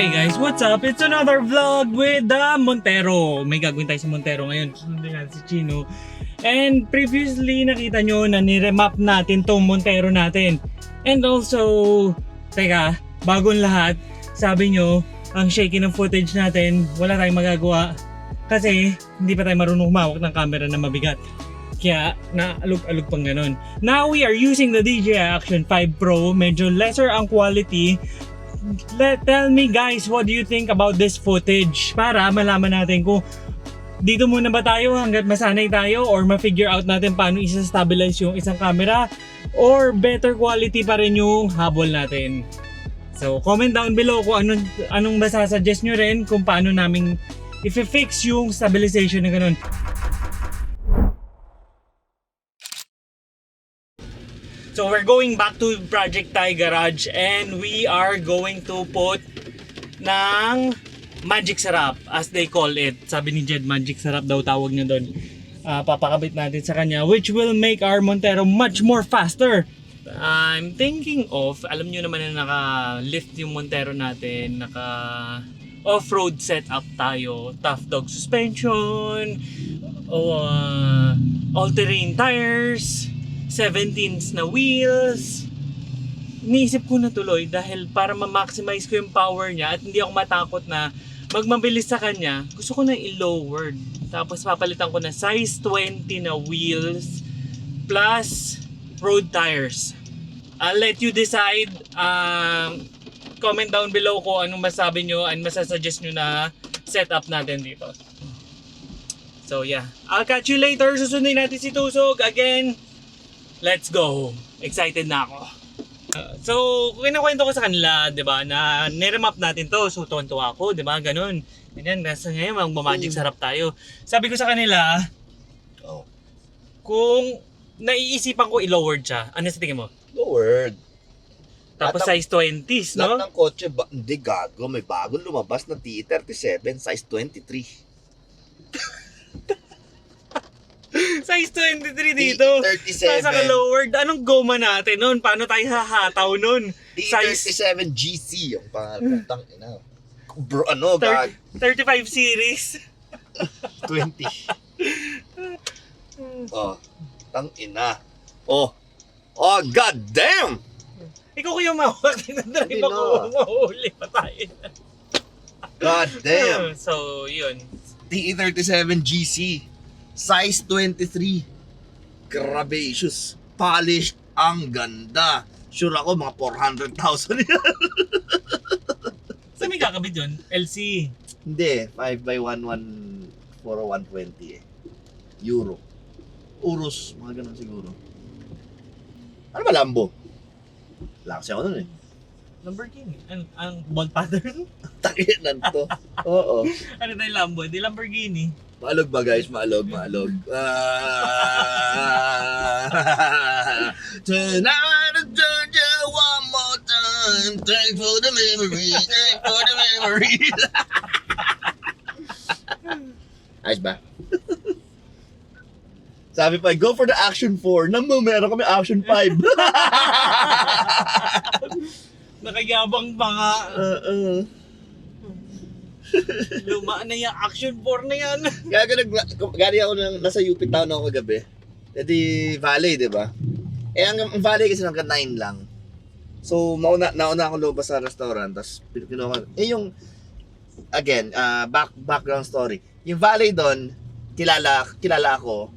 Hey guys, what's up? It's another vlog with the Montero. May gagawin tayo sa Montero ngayon. Susundin natin si Chino. And previously, nakita nyo na niremap natin tong Montero natin. And also, teka, bagong lahat, sabi nyo, ang shaky ng footage natin, wala tayong magagawa. Kasi, hindi pa tayo marunong humawak ng camera na mabigat. Kaya, naalog-alog pang ganun. Now, we are using the DJI Action 5 Pro. Medyo lesser ang quality. Tell me guys, what do you think about this footage? Para malaman natin kung dito muna ba tayo hanggat masanay tayo or ma-figure out natin paano isa-stabilize yung isang camera or better quality pa rin yung habol natin. So, comment down below kung anong masasuggest nyo rin kung paano namin i-fix yung stabilization na ganun. So we're going back to Project Thai Garage and we are going to put ng Magic Sarap as they call it. Sabi ni Jed, Magic Sarap daw tawag niya doon. Papakabit natin sa kanya which will make our Montero much more faster. I'm thinking of, alam nyo naman na naka-lift yung Montero natin, naka off-road setup tayo, tough dog suspension, all-terrain tires, 17s na wheels. Iniisip ko na tuloy dahil para ma-maximize ko yung power niya at hindi ako matakot na magmabilis sa kanya, gusto ko na i-lowered. Tapos papalitan ko na size 20 na wheels plus road tires. I'll let you decide. Comment down below kung anong masabi nyo and masasuggest nyo na setup natin dito. So yeah, I'll catch you later. Susundin natin si Tusog again. Let's go! Excited na ako. So, kinakwento ko sa kanila, di ba, na niremap natin to. So, tuwan-tuwa ako, di ba, ganun. Ganyan, nasa ngayon, mag-magic sarap tayo. Sabi ko sa kanila, kung naiisipan ko i-lowered siya, ano sa tingin mo? Lowered. Tapos size 20s, no? Lahat ng kotse, hindi gago, may bagong lumabas na T37, size 23. Size 23 dito. T37. Nasa ka-lowered. Anong goma natin nun? Paano tayo hahataw nun? T37 GC yung pangatang ina. Bro, ano, 35 series. 20. Oh, tang ina. Oh, god damn! Ikaw ko yung mawag. Nag-drive ako. Mahuli pa tayo. God damn! So, yun. T37 GC. Size 23. Grabacious. Polished. Ang ganda. Sure ako mga 400,000 yan. Saan may kakabit yun? LC. Hindi. 5x11 120 eh. Euro. Urus. Mga ganun siguro. Ano ba Lambo? Lakas ako nun eh. Lamborghini. Ang bolt pattern? Takinan to. Oo. Ano tayo Lambo? Di Lamborghini. Maalog ba guys? Maalog. Tonight I turn you one more time. Thanks for the memory. Thanks for the memory. Ayos ba? Sabi pa, go for the Action 4. Meron kami Action 5. Nakayabang pa nga. Luma na yung Action 4 na yan. Gari ako nasa UP Town ako kagabi. E di Valley, di ba? Eh ang Valley kasi hanggang 9 lang. So nauna ako lumabas sa restaurant, tapos kinuha. Eh yung again, background story. Yung Valley doon, kilala ako.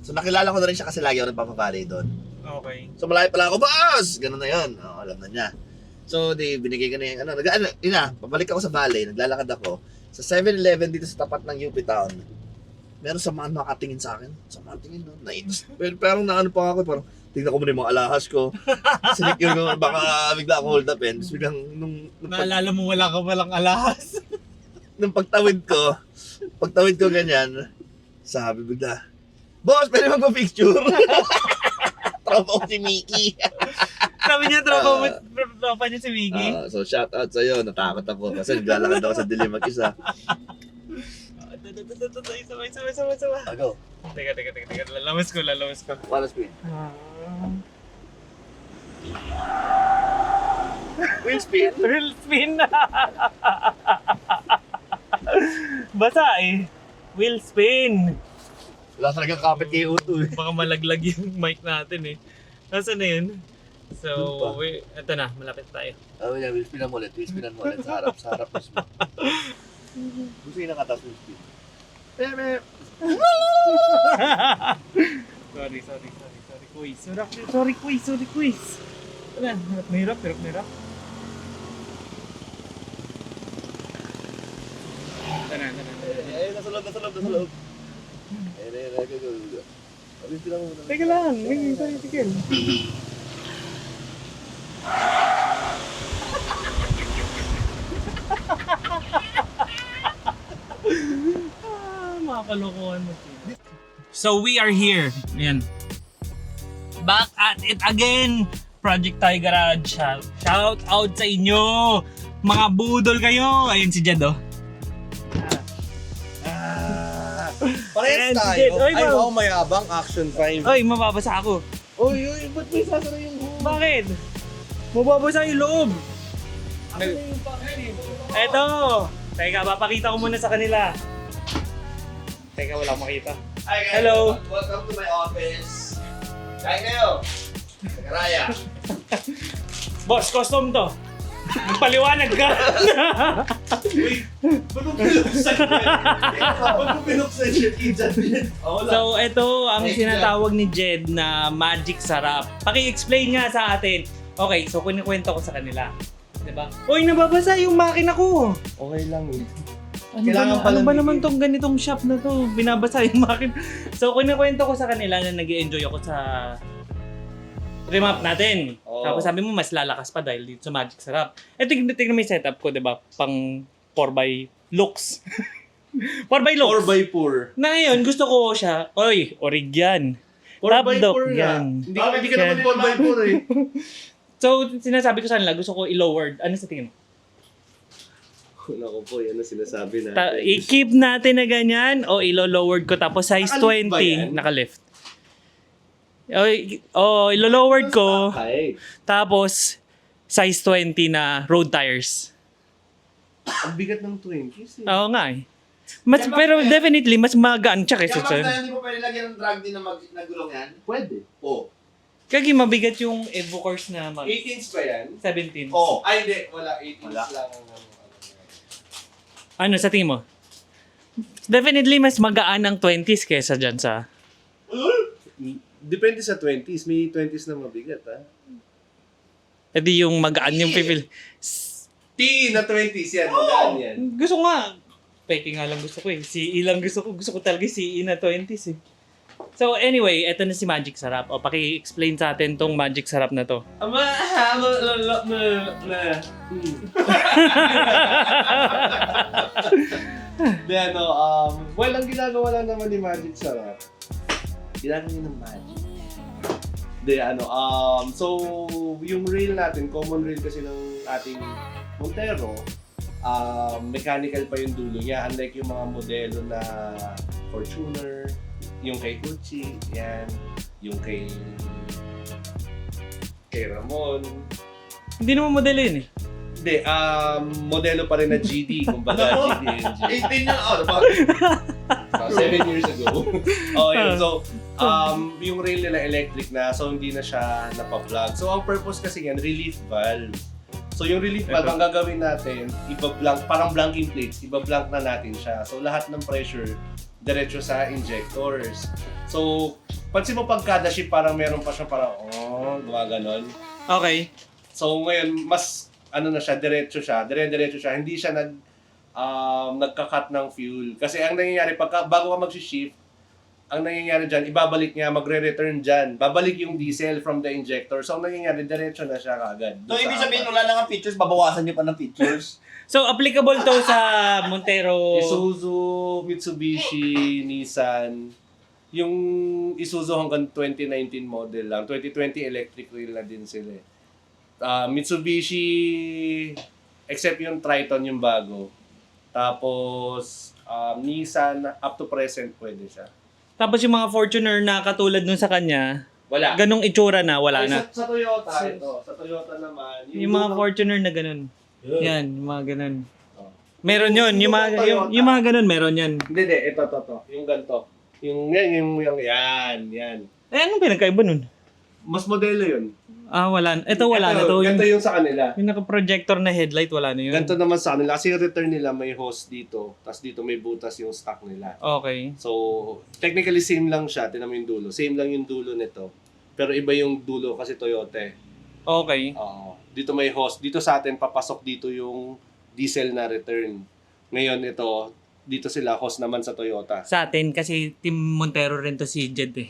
So nakilala ko na rin siya kasi lagi ako nagpapa-Valley doon. Okay. So malayo pala ako, boss! Ganun na yun. Alam na niya. So, binigay ko na yung pabalik ako sa Valley, naglalakad ako. Sa 7-Eleven dito sa tapat ng UP Town. Meron samaan makatingin sa akin. Samaan tingin, no? Nainis. Pero naano pa ako, parang tingnan ko muna yung mga alahas ko. Sinikure ko, baka bigla ako hold up eh. Tapos biglang, naalala mo wala ka palang alahas. nung pagtawid ko ganyan, sabi bigla, boss, pwede magpa-picture? Tropa ko si Mickey. Sabi niya, tropa niya si Mickey. So shout out sa'yo, natakot ako kasi naglalakad ako sa dilim mag-isa. Sama. Go. Teka. Lalamas ko. Wala speed. Wheel spin. Real spin. Basa eh. Wheel spin. Wala talagang kapit kay Uto eh. Baka malaglag yung mic natin eh. Nasaan na yun? So, ito na. Malapit tayo. Wheel spin mo ulit. Wheel spin mo ulit. Sa harap mismo. Gusto yung nakatas wheel spin. Sorry, quiz. Sorry, quiz. Wala, hirap na hirap. Tara. Nasa loob. Go. Wheel spin mo muna. Teka lang, sorry, tigil. Mga kalokohan mo. So we are here. Ayan. Back at it again. Project Toy Garage. Shout out sa inyo. Mga budol kayo. Ayun si Jed oh. Parehas And tayo. Jed, oy, Ay, wow. wow, mayabang. Action time. Ay, mababasa ako. Uy, ba't may sasara yung home? Bakit? Mababasa yung loob. Eto. Teka, papakita ko muna sa kanila. Teka, wala akong makita. Hi guys, Hello. welcome to my office. Kain kayo. Raya. Boss, custom to. Magpaliwanag ka. Ba't mo pinuksan yun? Ba't mo pinuksan yun? So, ito ang Thanks, sinatawag ni Jed na magic sarap. Paki-explain nga sa atin. Okay, so kunikwento ko sa kanila. Diba? Uy, nababasa yung makina ko. Okay lang eh. Ano ba naman tong ganitong shop na to? Binabasa yung makina. So, kunikwento ko sa kanila na nag-enjoy ako sa remap natin. Oo. Tapos sabi mo, mas lalakas pa dahil dito sa Magic Sarap. Eh, tignan mo yung setup ko, di ba? Pang 4x looks. 4x looks. 4x4. Na ngayon, gusto ko siya, oy, orig yan. 4x4 yan. Hindi ka naman 4x4 eh. So, sinasabi ko sa kanila, gusto ko i-lowered. Ano sa tingin mo? Naku po, yan ang sinasabi na. I-keep natin na ganyan o ilo-lowered ko tapos size Naka-lift ba 20 yan? naka-lift. Ilo-lowered ko Ay, tapos size 20 na road tires. ang bigat ng 20s eh. Oo nga eh. Pero definitely, mas magaan siya kaysa Kaya sa... hindi mo pwede lagyan ng drag din na gulong yan? Pwede. Oo. Kagi mabigat yung Evocors na 18s ba yan? 17. Oo. Ay, hindi. Wala. 18s lang ang Ano sa tingin mo? Definitely, mas magaan ang 20s kaysa dyan sa... Depende sa 20s. May 20s na mabigat, ha? Edi yung magaan yung pipil. T na 20s yan. Magaan yan. Gusto ko nga. Peke nga lang gusto ko eh. CE lang gusto ko. Gusto ko talaga CE na 20s eh. So anyway, eto na si Magic Sarap. O paki-explain sa atin tong Magic Sarap na to. Di ano, well, ang ginagawa lang naman ni Magic Sarap, ginagawa niya ng magic. Di ano, so, yung rail natin, common rail kasi ng ating Montero, mechanical pa yung dulo niya, unlike yung mga modelo na Fortuner, yung kay Gucci, yan, yung kay Ramon. Hindi naman modelo yun eh. Hindi, modelo pa rin na GD, kumbaga GD engine. 18 yan. Oh, diba? 7 years ago. Yun. So, yung rail nila electric na, so hindi na siya napa-plug. So, ang purpose kasi yan, relief valve. So, yung relief valve, ang gagawin natin, iba-blank, parang blanking plates, iba-blank na natin siya. So, lahat ng pressure, diretso sa injectors. So, pansin mo pag kada ship, parang meron pa siya parang, gumaganon. Okay. So, ngayon, mas, diretso siya, hindi siya nagka-cut ng fuel. Kasi ang nangyayari, bago ka mag-shift, ang nangyayari dyan, ibabalik niya, magre-return dyan. Babalik yung diesel from the injector. So, ang nangyayari, diretso na siya kagad. So, ibig sabihin, wala na nga features, babawasan niyo pa ng features. So applicable to sa Montero. Isuzu, Mitsubishi, Nissan. Yung Isuzu hanggang 2019 model lang. 2020 electric wheel na din sila. Mitsubishi, except yung Triton yung bago. Tapos, Nissan, up to present pwede siya. Tapos yung mga Fortuner na katulad nun sa kanya, Wala. ganong itsura na, wala Ay, na. Sa Toyota, ito. Sa Toyota naman. Yung mga Fortuner na ganon. Yan, yung mga ganon. Oh. Meron yun, yung mga, yung mga ganon, meron yan. Hindi, ito. Yung ganito. Yung yan. Eh, anong pinagkaiba nun? Mas modelo yun. Wala. Ito wala na to. Ganito yung sa kanila. Yung naka-projector na headlight, wala na yun. Ganito naman sa kanila. Kasi yung return nila may hose dito. Tapos dito may butas yung stock nila. Okay. So, technically same lang siya. Tingnan mo yung dulo. Same lang yung dulo nito. Pero iba yung dulo kasi Toyota eh. Okay. Oo. Dito may hose. Dito sa atin, papasok dito yung diesel na return. Ngayon ito, dito sila hose naman sa Toyota. Sa atin, kasi Team Montero rin to si Jed eh.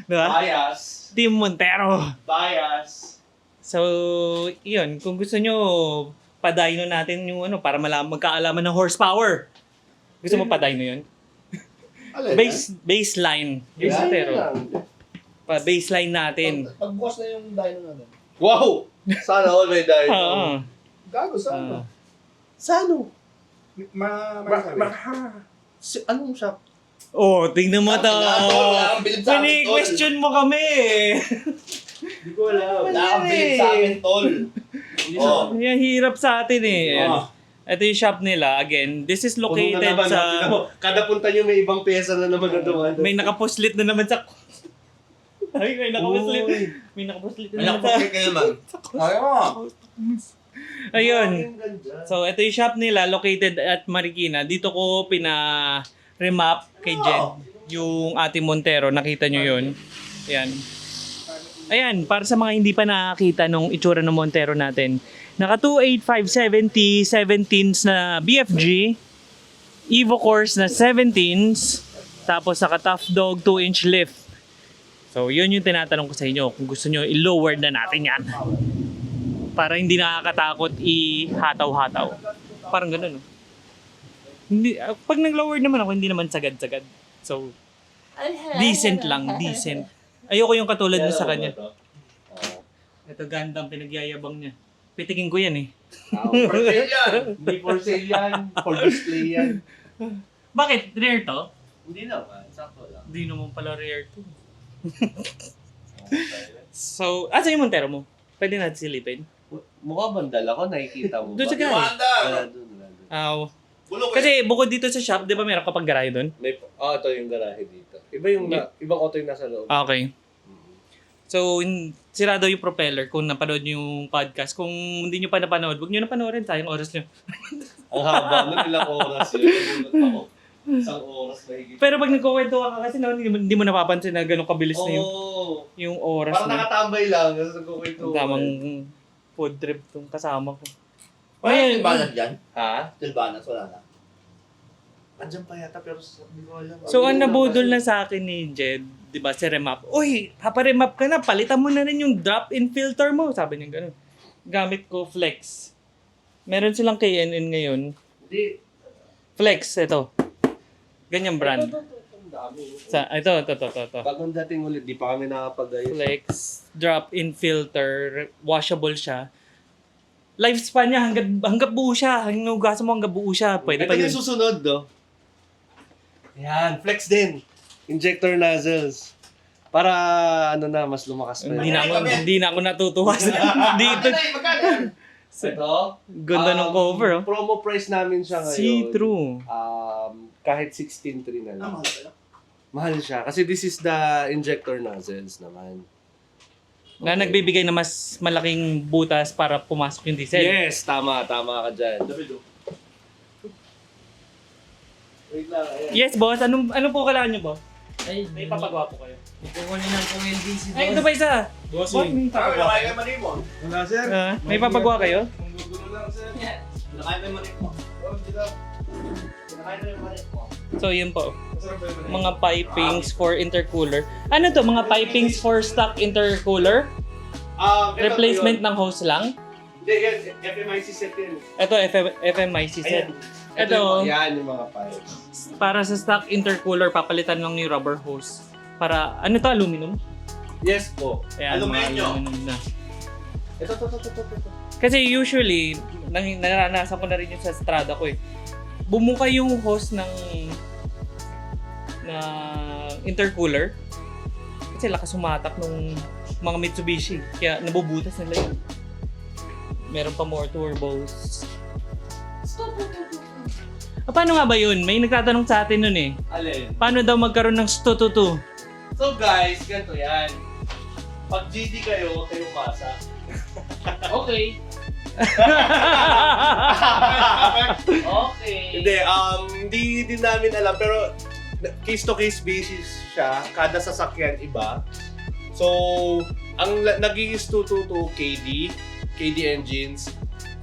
Diba? Bias. Team Montero. Bias. So, yun. Kung gusto nyo, padayno natin yung para magkaalaman ng horsepower. Gusto mo padayno yun? Baseline. Yeah, Montero. lang. Baseline natin. Pagbukas na yung dyno natin. Wow! Sana all may dahil. Oo. Gago, saan Ah. Sano? Ma- Anong shop? Oh, tingnan mo to. Wala kang bilib sa amin, tol. Question mo kami eh. Hindi ko alam. Wala kang bilib sa amin, tol. Oh. Yan, hirap sa atin eh. Ayan. Ah. Ito yung shop nila. Again, this is Puno na located naman, sa... tingnan mo, kada punta nyo may ibang pyesa na naman na dumaan. May nakapuslit na naman sa... Ay, may nakapuslit. Uy. May nakapuslit na Anak naman po, sa... kayo naman. Ayaw mo. Ayun. So, ito yung shop nila located at Marikina. Dito ko remap kay Jed yung Ate Montero. Nakita nyo yun. Ayan. Ayan, para sa mga hindi pa nakakita nung itsura ng Montero natin. Naka 28570 17s na BFG. Evo Course na 17s. Tapos naka Tough Dog 2-inch lift. So, yun yung tinatanong ko sa inyo. Kung gusto nyo, i-lower na natin yan. Para hindi nakakatakot i-hataw-hataw. Parang ganun, no? Hindi, pag nag-lower naman ako, hindi naman sagad-sagad. So, decent lang, decent. Ayoko yung katulad mo sa kanya. Ito Gundam, pinagyayabang niya. Pitikin ko yan eh. For sale yan. Hindi for sale yan. For display yan. Bakit? Rare to? Hindi naman. Sakto lang. Hindi naman pala rare to. So, asa yung Montero mo? Pwede natin silipin. Mukha bandal ako. Nakikita mo ba? Doon sa garahe. Wanda. Wala doon. Bulok eh. Kasi bukod dito sa shop, di ba meron kapag garahe doon? Ito yung garahe dito. Iba yung ibang auto yung nasa loob. Okay. So, sirado yung propeller kung napanood nyo yung podcast. Kung hindi nyo pa napanood, huwag nyo na panoorin. Sayang oras nyo. Ang haba. Ano ilang oras yun? Nagulat ako. Isang oras mahigit. Pero pag nagkukwento ka kasi hindi mo napapansin na gano'ng kabilis na yung oras Parang na. nakatambay lang. Kasi nagkukwento. Ang tamang food trip tong kasama ko. Wala Ayun. yung Tilbanas dyan? Ha? Tilbanas, wala na. Andiyan pa yata pero hindi ko alam. So, ang nabudol na sa akin ni Jed, di ba, si Remap. Uy, paparemap ka na, palitan mo na rin yung drop-in filter mo. Sabi niya gano'n. Gamit ko Flex. Meron silang KNN ngayon. Hindi. Flex, ito. Ganyang brand. Ang dami. Ito. Bagong dating ulit, di pa kami nakapag-ayos. Flex, drop-in filter, washable siya. Lifespan niya hanggang buo siya. Hanggang hugasan mo hanggang buo siya. Pwede pa Ito yun. yung susunod, do. Yan, flex din. Injector nozzles. Para mas lumakas pa. Hindi na ako natutuwa sa dito. Magkano yan? Ito? Ganda ng cover, oh. Promo price namin siya ngayon. See-through. Kahit 16.3 na lang. Mahal pala. Mahal siya. Kasi this is the injector nozzles naman. Na nagbibigay na mas malaking butas para pumasok yung diesel. Yes, tama ka dyan. Wait lang, ayan. Yes, boss. Ano po kailangan nyo, boss? Ay, May papagawa po kayo. kukunin ng kung LDC Ay, ito pa isa. Boss, may papagawa Nakaya kayo. kayo mali mo. Wala, sir. May papagawa kayo? Gugulo lang, sir. Nakaya kayo mali mo. Nakaya kayo mali mo. So, yun po. Mga pipings for intercooler. Ano to? Mga pipings for stock intercooler? Replacement ng hose lang? Hindi, yan. FMIC set yan. Ito, FMIC set. Ito, Yan yung mga pipes. para sa stock intercooler, papalitan lang yung rubber hose. Para, ano to, aluminum? Yes po. Ayan, mga Aluminum. aluminum na. Ito. Kasi usually, naranasan ko na rin yung sa Strada ko eh. Bumuka yung hose ng intercooler. Kasi lakas sumatak nung mga Mitsubishi. Kaya nabubutas nila yun. Meron pa more turbos. Paano nga ba yun? May nagtatanong sa atin nun eh. Alin? Paano daw magkaroon ng Stu-tu-tu? So guys, ganito yan. Pag GD kayo, huwag kayong masa. Okay. Okay. Hindi din namin alam, pero case to case basis siya. Kada sasakyan iba. So, ang naging Stu-tu-tu KD engines,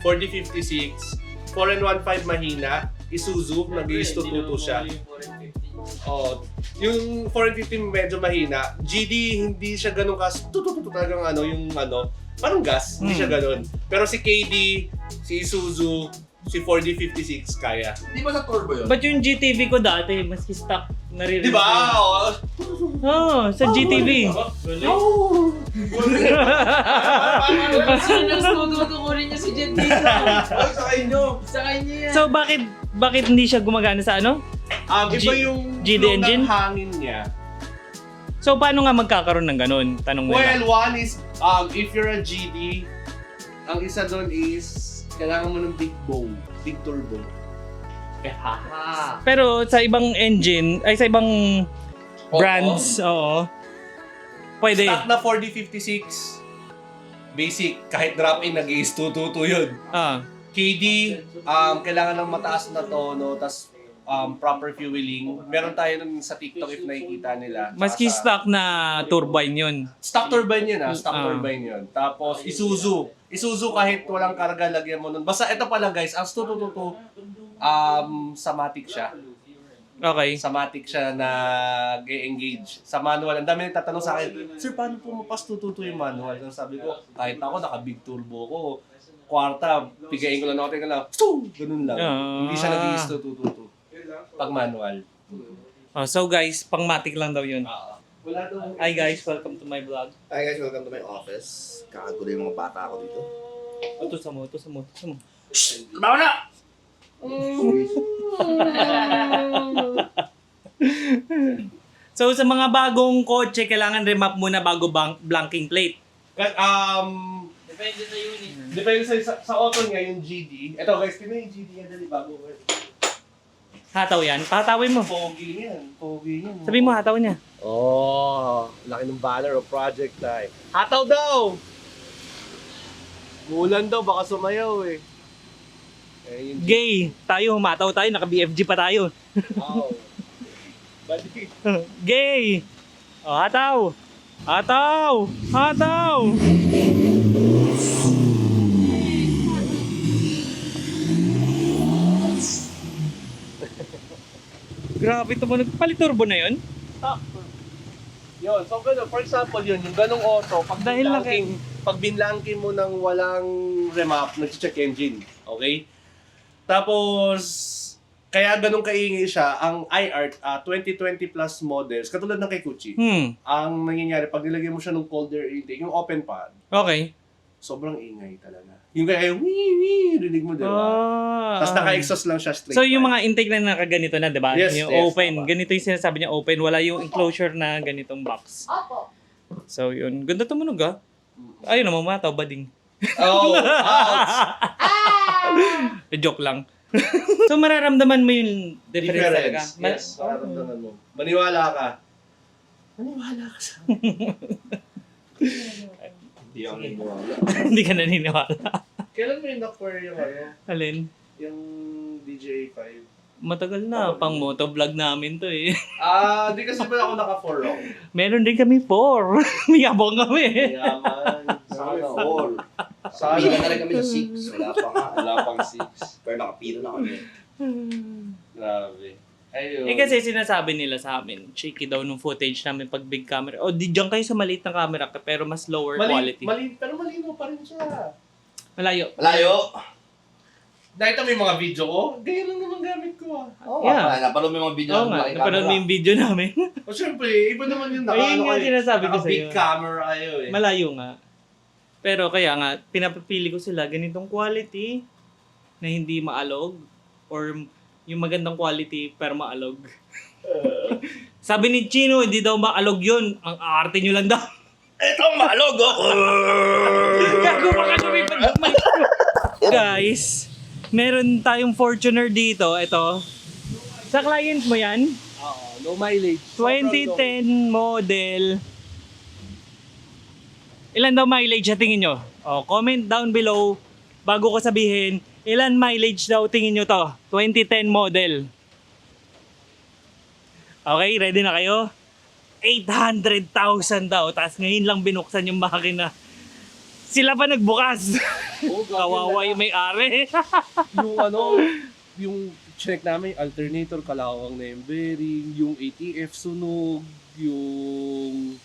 4056, 4.15 mahina, Isuzu, naging Stu-tu-tu siya. Oh, yung 450 medyo mahina. GD hindi siya ganun talagang parang gas, hindi siya ganun. Pero si KD, si Isuzu, si 4056 kaya. Di ba sa turbo yun? Ba't yung GTV ko dati, maski stock, naririnig Di ba? ko. Oo, sa GTV. Sino nang tututukurin niya si Jen dito? Sa inyo. Sa kanya yan. So bakit hindi siya gumagana sa ano? Iba yung GD flow engine? ng hangin niya. So paano nga magkakaroon ng ganun? Tanong nila. Well, one is, if you're a GD, ang isa doon is, kailangan mo ng big turbo. Pero sa ibang engine, ay sa ibang brands, oo. Pwede. Stock na 4056, basic, kahit drop-in, nag-i-is 222 yun. Ah. KD, kailangan ng mataas na tono, tas proper fueling. Meron tayo nun sa TikTok if nakikita nila. Maski stock na turbine yun. Stock turbine yun stock Ah. turbine yun. Tapos Isuzu kahit walang karga, lagyan mo nun. Basta ito pala guys, ang Stu-tu-tu, Samatic siya. Okay. Samatic siya na engage sa manual. Ang dami nagtatanong sa akin, Sir, paano pumapas Stu-tu-tu yung manual? Tapos sabi ko, kahit ako, naka-big turbo ko, kwarta, pigayin ko lang ako, lang, ganun lang. Hindi siya nag-i-is Stu-tu-tu pag manual. Oh, so guys, pang-matic lang daw yun. Wala daw. Hi guys, welcome to my vlog. Hi guys, welcome to my office. Kakagulo yung mga bata ko dito. Ito sa mo. Bawa na! So sa mga bagong kotse, kailangan remap muna bago blanking plate. Depende sa unit. Depende sa auto niya, yung GD. Ito guys, tingnan yung GD yan dali bago. Hataw yan. Patawin mo. Pogi yan. Sabi mo, hataw niya. Laki ng banner o project tayo. Hataw daw! Mulan daw, baka sumayaw eh. Yung Gay. Tayo, humataw tayo. Naka-BFG pa tayo. Wow. Balik. Gay. Oh, hataw. Hataw. Grabe ito mo. Nagpalit turbo na yun? Yun, so gano'n, for example yun, yung ganong auto, Dahil pag binlangkin mo ng walang remap, nag-check engine, okay? Tapos, kaya ganun kaingay siya, ang iArt 2020 plus models, katulad ng kay Gucci, ang nangyayari, pag nilagay mo siya ng cold air intake, yung open pad, Okay. sobrang ingay talaga. Yung kaya yung wii, rinig mo, diba? Tapos naka-exhaust lang siya straight. So yung pipe. mga intake na nakaganito na, di ba? Yes, Yung yes, open. tama. Ganito yung sinasabi niya open. Wala yung enclosure na ganitong box. Opo. So yun. Ganda tumunog ah. Ayun naman mataw, bading. Oh, ouch! Joke lang. So mararamdaman mo yung difference talaga. Yes, mararamdaman mo. Maniwala ka. Maniwala ka sa Hindi ako naniniwala. Hindi ka naniniwala. Kailan mo yung acquire yung Alin? yung DJI 5? Matagal na. Pang motovlog namin to eh. Di kasi ba ako naka-4 ako? Meron din kami 4. Mayabang kami. Yaman. Sana all. Sana. na rin kami sa 6. Wala pa nga. Wala pang 6. Pero nakapiro na kami. Grabe. Ayun. Eh kasi sinasabi nila sa amin, shaky daw nung footage namin pag big camera. O di dyan kayo sa maliit na camera pero mas lower quality. Pero malino pa rin siya. Malayo. Malayo! Nakita mo yung mga video ko? Ganyan lang naman gamit ko Oo, Yeah. napanood mo yung mga video Oo ng nga, malaking napanood mo camera. yung video namin. O syempre, iba naman yung Ayun nga sinasabi ko big sa'yo. camera kayo eh. Malayo nga. Pero kaya nga, pinapapili ko sila ganitong quality na hindi maalog or yung magandang quality pero maalog. Sabi ni Chino, hindi daw maalog yun. Ang arte nyo lang daw. Itong malog ako! Gago pa ka lumipad ng mic ko. Guys, meron tayong Fortuner dito. Ito. Sa client mo yan? Oo, low mileage. 2010 model. Ilan daw mileage sa tingin nyo? O, comment down below bago ko sabihin ilan mileage daw tingin nyo to. 2010 model. Okay, ready na kayo? 800,000 daw. Tapos ngayon lang binuksan yung makina. Sila pa nagbukas. Oh, Kawawa yung may-ari. Yung yung check namin, alternator, kalawang na yung bearing, yung ATF sunog, yung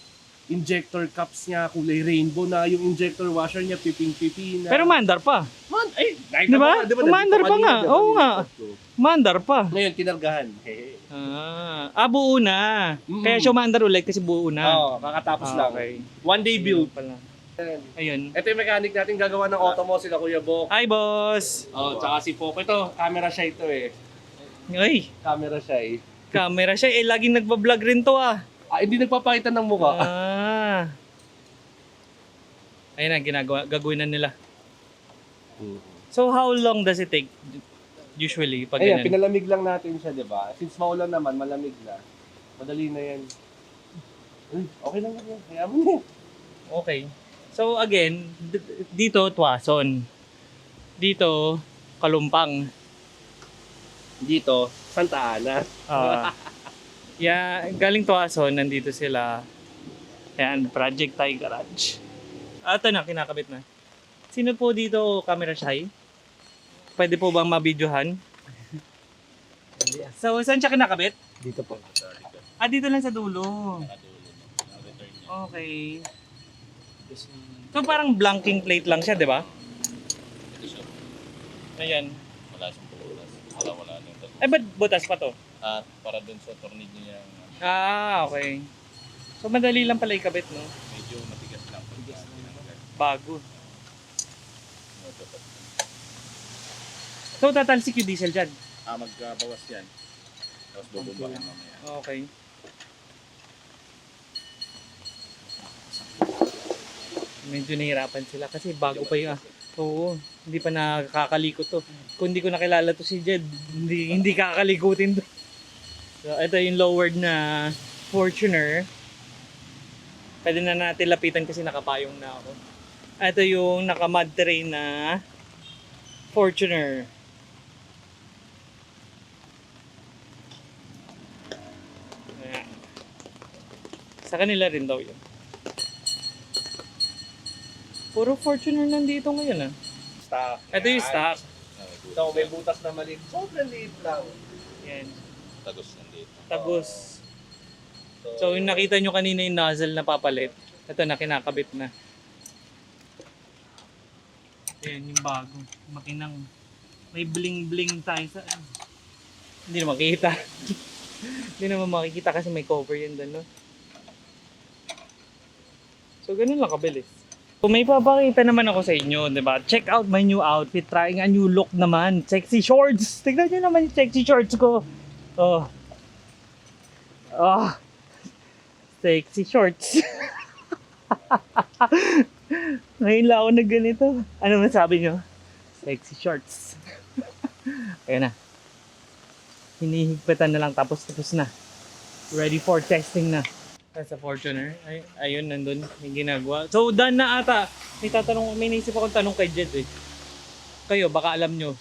injector cups niya, kulay rainbow na, yung injector washer niya, piping-pipi na. Pero mandar pa. Ay, Di ba? Commander pa nga. Oo nga. Mandar pa. Ngayon, kinargahan. Hehe. Buo na. Kaya siya mandar ulit kasi buo na. Oo, kakatapos lang. Okay. One day build. Pala. Ayun. Ito yung mechanic natin gagawa ng auto mo, sila Kuya Bok. Hi, boss! Tsaka si Popo. Ito, camera siya ito eh. Ay, Camera siya eh. camera siya. Laging nagbablog rin to Hindi nagpapakita ng mukha. Ayun na, gagawin na nila. So, how long does it take usually pag Ayan, ganyan? pinalamig lang natin siya, di ba? Since maulan naman, malamig na. Madali na yan. Okay lang yan. Kaya mo yan. Okay. So, again, dito, Tuason. Dito, Kalumpang. Dito, Santa Ana. Galing Tuason, nandito sila. Ayan, Project Thai Garage. Ito na, kinakabit na. Sino po dito, camera shy? Pwede po bang mabidyohan? So, saan siya kinakabit? Dito po. Dito lang sa dulo. Okay. So, parang blanking plate lang siya, di ba? Ayan. Wala siyang butas. Wala na yung Ba't butas pa to? para dun sa tornilyo niya, Okay. So, madali lang pala ikabit, no? medyo matigas lang. Tinanggal. Bago. So, tatalsik yung diesel dyan. Magbawas yan. Tapos bubumbahin mamaya. Okay. Medyo nahihirapan sila kasi bago pa yung... Oo, hindi pa nakakalikot to. Kung hindi ko nakilala to si Jed, hindi kakalikutin to. So, ito yung lowered na Fortuner. Pwede na natin lapitan kasi nakapayong na ako. Ito yung naka-mud terrain na Fortuner. Ayan. Sa kanila rin daw yun. Puro Fortuner nandito ngayon Stock. Ito yung stock. So, may butas na maliit. Sobrang liit lang. Yan. Tagos nandito. Tagos. So yung nakita nyo kanina yung nozzle na papalit. Ito na, kinakabit na. Ayan yung bago. Makinang. May bling bling tayo sa... Hindi na makikita. Hindi naman makikita kasi may cover yan doon, no? So ganun lang kabilis. Kung may papakita naman ako sa inyo, di ba? Check out my new outfit. Trying a new look naman. Sexy shorts. Tignan nyo naman yung sexy shorts ko. Oh. Sexy shorts. Ngayon lang ako na ganito. Ano masabi nyo? Sexy shorts. Ayan na. Hinihigpitan na lang tapos na. Ready for testing na. Sa Fortuner. Ayun, nandun. May ginagawa. So, done na ata. May naisip akong tanong kay Jed eh. Kayo, baka alam nyo.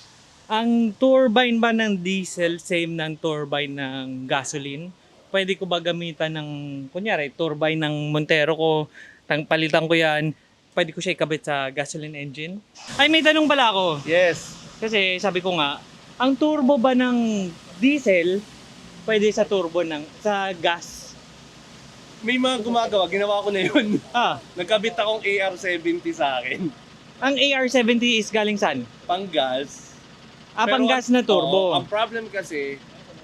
Ang turbine ba ng diesel same ng turbine ng gasoline? Pwede ko ba gamitan ng, kunyari, turbine ng Montero ko, palitan ko yan, pwede ko siya ikabit sa gasoline engine? Ay, may tanong pala ako. Yes. Kasi sabi ko nga, ang turbo ba ng diesel, pwede sa turbo sa gas? May mga gumagawa. Ginawa ko na yun. Nagkabit akong AR-70 sa akin. Ang AR-70 is galing saan? Pang-gas. Pang-gas na turbo. Ang problem kasi,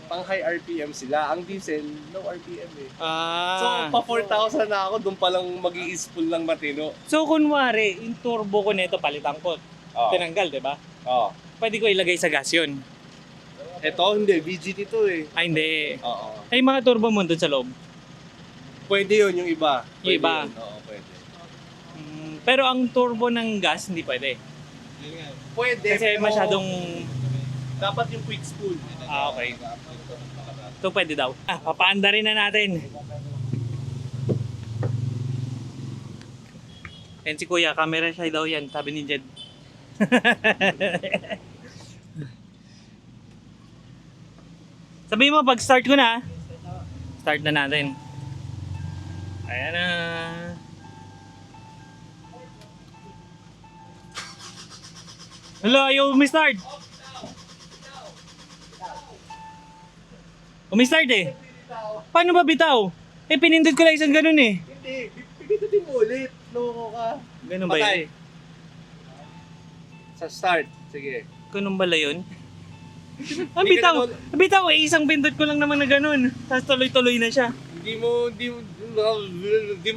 pang high RPM sila. Ang diesel, low RPM eh. So, pa 4,000 na ako, doon palang mag-i-spool ng matino. So, kunwari, yung turbo ko nito palitan ko. Tinanggal, di ba? Oo. Pwede ko ilagay sa gas yun. Ito, hindi. VGT to eh. Ay, hindi. Oo. Ay, mga turbo mo doon sa loob. Pwede yun, yung iba. Yung Pwede iba? yun. Oo, pwede. Pero ang turbo ng gas, hindi pwede. Pwede, Kasi pero masyadong... dapat yung quick spool. Okay. Ito pwede daw. Papaanda rin na natin. Yan si Kuya, camera shy daw yan, sabi ni Jed. Sabihin mo, pag start ko na. Start na natin. Ayan na. Hello, ayaw umi-start. Umi-start eh. Paano ba bitaw? Eh, pinindot ko lang isang ganun eh. Hindi, pipitin mo ulit. Loko ka. Ganun ba Patay. yun? Sa start, sige. Ganun bala yun? Ang Hindi ka bitaw eh, isang pindot ko lang naman na ganun. Tapos tuloy-tuloy na siya. Hindi mo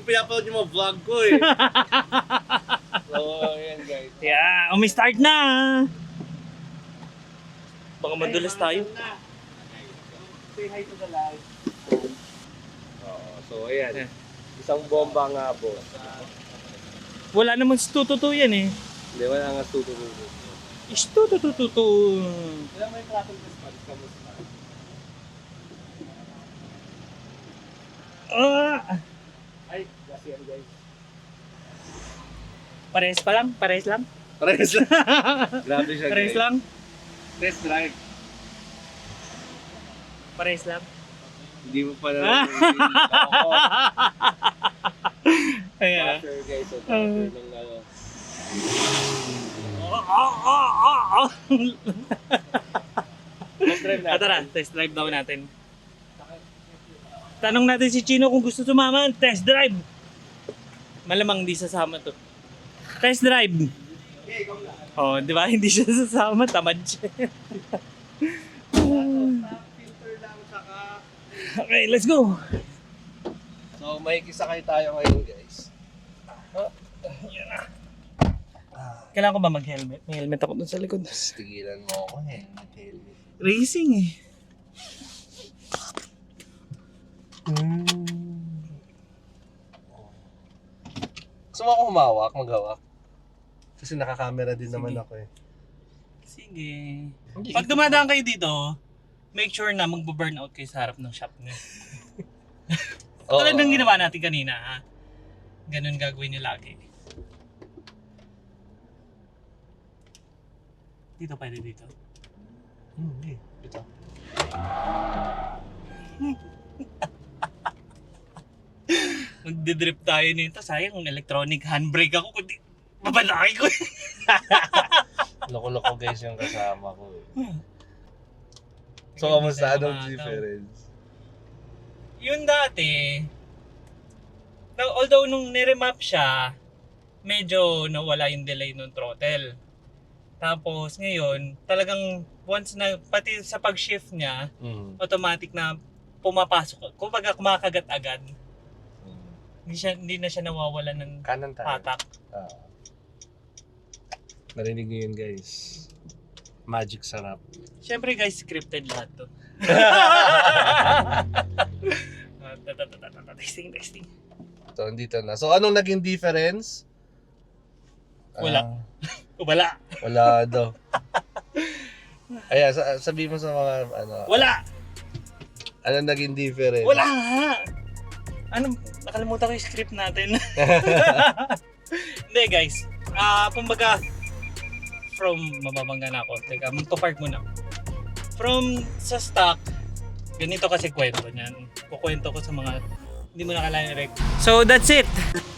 pinapanood yung mga vlog ko eh. So, ayan guys. Yeah, umi-start na. Baka madulas tayo. Say hi to the live. So, ayan. Isang bomba nga po. Wala naman tututu yan eh. Hindi, wala nga tutulog. Tututututu. Wala mo yung tratong response. Kamusta? Ay, kasi yan guys. Parehas pa lang? Parehas lang? Parehas lang. Grabe siya Parehas guys. lang? Test drive. Parehas lang? Hindi mo pa na. Ayan. Sure guys. So, ng ano. Test drive natin. Tara, test drive daw natin. Tanong natin si Chino kung gusto sumama. Test drive. Malamang hindi sasama to. Test drive. Oh, di ba? Hindi siya sasama. Tamad siya. Filter lang saka. Okay, let's go. So, makikisakay tayo ngayon guys. Kailangan ko ba mag-helmet? May helmet ako dun sa likod. Tigilan mo ako eh. Racing eh. Gusto mo ako humawak, maghawak? Kasi nakakamera din naman Sige. ako eh. Sige. Pag dumadaan kayo dito, make sure na magbo-burn out kayo sa harap ng shop niyo. Tulad ng ginawa natin kanina, ha? Ganun gagawin niyo lagi. Dito pwede dito. Hindi. Ito. Magdidrip tayo nito. Sayang, electronic handbrake ako. Kundi mabalaki ko. Loko-loko guys yung kasama ko eh. So, kamusta? Anong difference? Yun dati, although nung niremap siya, medyo nawala yung delay ng throttle. Tapos ngayon, talagang once na, pati sa pag-shift niya, automatic na pumapasok. Kumbaga kumakagat agad. Hindi na siya nawawalan ng Kanan tayo. patak. Narinig niyo yun guys. Magic sarap. Siyempre guys, scripted lahat to. Testing. So, andito na. So, anong naging difference? Wala. Wala. Wala daw. Ayan, sabi mo sa mga ano. Wala. Anong naging difference? Wala nga. Ano, nakalimutan ko yung script natin. Hindi guys. Kumbaga, from, mababangga na ako. Teka, magpa-park muna. From sa stock, ganito kasi kwento niyan. Kukwento ko sa mga hindi mo nakalain direct. So that's it.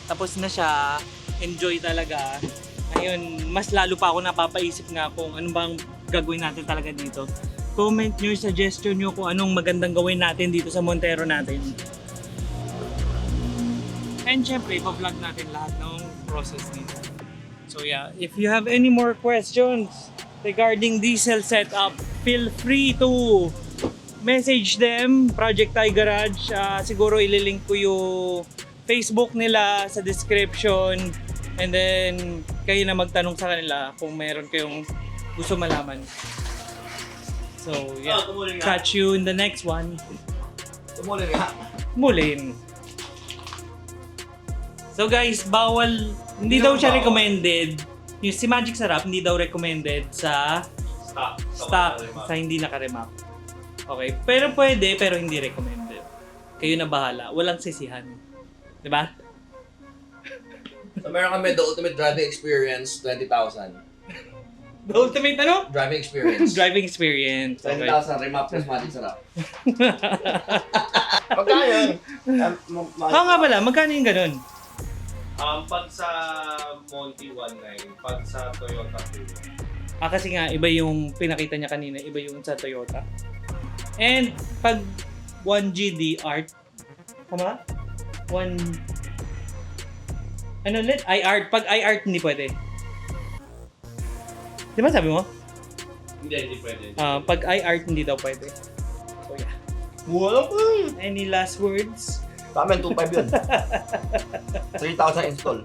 Tapos na siya. Enjoy talaga. Ngayon, mas lalo pa ako napapaisip nga kung ano bang gagawin natin talaga dito. Comment nyo, suggestion nyo kung anong magandang gawin natin dito sa Montero natin. And syempre, ipa-vlog natin lahat ng process dito. So yeah, if you have any more questions regarding diesel setup, feel free to message them, Project Thai Garage. Siguro ililink ko yung Facebook nila sa description. And then, kayo na magtanong sa kanila kung meron kayong gusto malaman. So, yeah. Catch you in the next one. Tumulong nga. Mulin. So guys, bawal, hindi daw siya recommended. Yung si Magic Sarap, hindi daw recommended sa stock, sa hindi nakaremap. Okay, pero pwede, pero hindi recommended. Kayo na bahala, walang sisihan. Diba? So meron kami the ultimate driving experience, 20,000. The ultimate ano? Driving experience. Driving experience. Okay. 20,000 remap plus Magic Sarap. Magkano yun? Oo nga pala, magkano yung ganun? Pag sa Monty 19, pag sa Toyota 2. Kasi nga, iba yung pinakita niya kanina, iba yung sa Toyota. And pag 1GD Art, tama? Ano ulit? iArt. Pag iArt, hindi pwede. Di ba sabi mo? Hindi pwede. Pag iArt, hindi daw pwede. So yeah. Wala pa. Any last words? Sa amin, 2,500 yun. 3,000 install.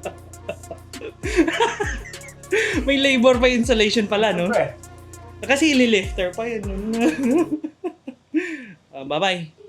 May labor pa installation pala, no? Siyempre. Kasi ililifter pa yun. Bye-bye.